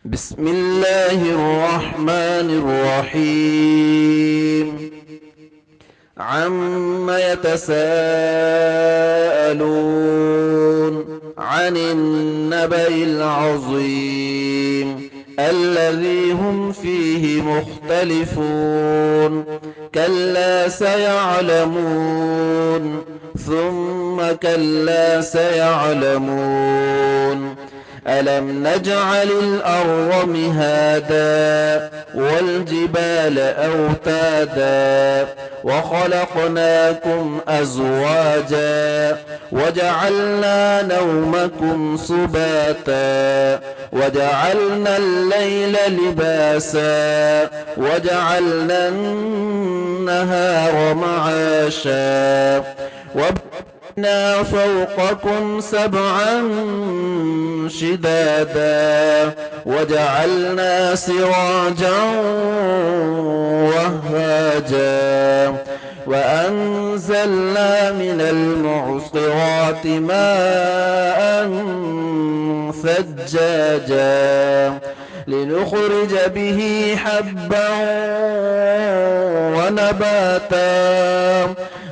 بسم الله الرحمن الرحيم. عم يتساءلون عن النبأ العظيم الذي هم فيه مختلفون. كلا سيعلمون ثم كلا سيعلمون. ألم نجعل الأرض مهادا والجبال أوتادا وخلقناكم أزواجا وجعلنا نومكم سباتا وجعلنا الليل لباسا وجعلنا النهار معاشا وبنينا فوقكم سبعا شدادا وجعلنا سراجا وهاجا وأنزلنا من المعصرات ماء ثجاجا لنخرج به حبا ونباتا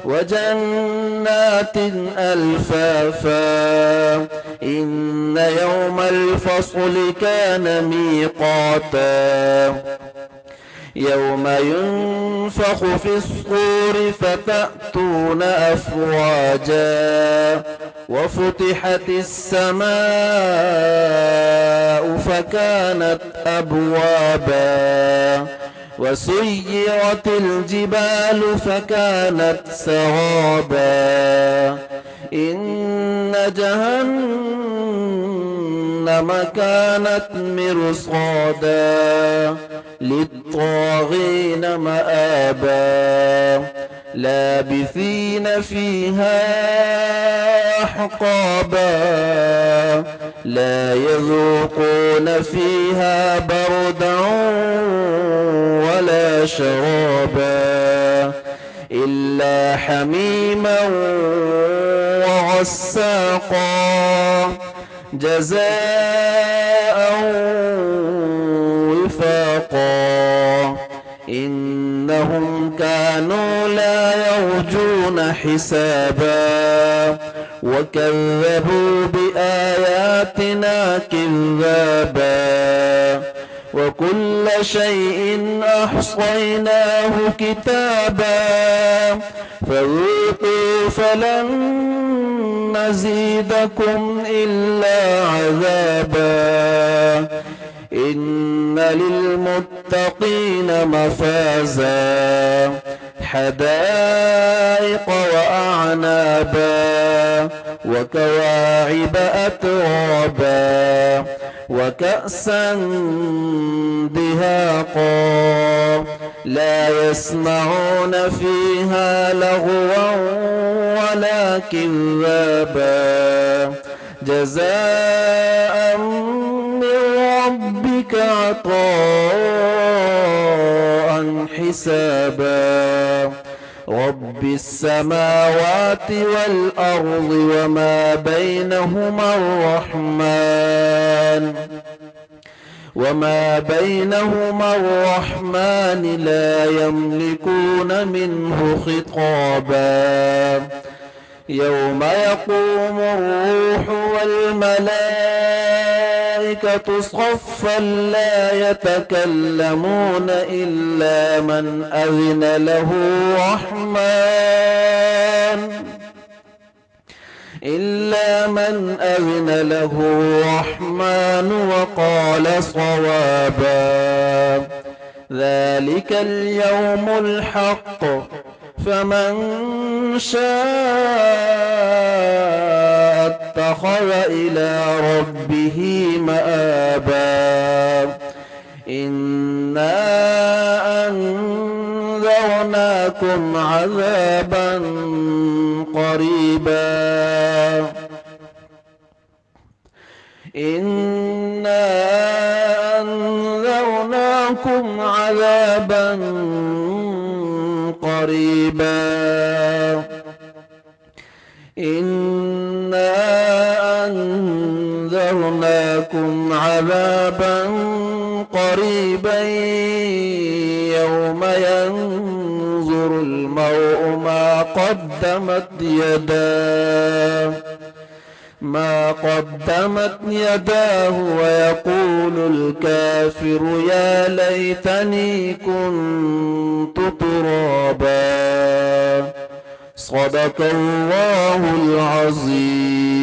وجنات ألفافا. إن يوم الفصل كان ميقاتا يوم ينفخ في الصور فتأتون أفواجا وفتحت السماء فكانت أبوابا وسيرت الجبال فكانت سرابا. إن جهنم كانت مرصادا للطاغين مآبا لابثين فيها أحقابا لا يذوقون فيها بردا ولا شرابا إلا حميما وغساقا جزاء وفاقا. إنهم كانوا لا يرجون حسابا وكذبوا بآياتنا كذابا وكل شيء أحصيناه كتابا فذوقوا فلن نزيدكم إلا عذابا. إن للمتقين مفازا حدائق وأعنابا وكواعب أترابا وكأسا دهاقا لا يسمعون فيها لغوا ولا كذابا جزاء من ربك عطاء حسابا. رب السماوات والأرض وما بينهما الرحمن لا يملكون منه خطابا. يوم يقوم الروح والملائكة صفا لا يتكلمون إلا من أذن له الرحمن وقال صوابا. ذلك اليوم الحق فمن شاء اتخذ إلى ربه مآبا. إنا أنذرناكم عذابا قريبا إنا أنذرناكم نراكم عذابا قريبا يوم ينظر المرء ما قدمت يداه ويقول الكافر يا ليتني كنت ترابا. صدق الله العظيم.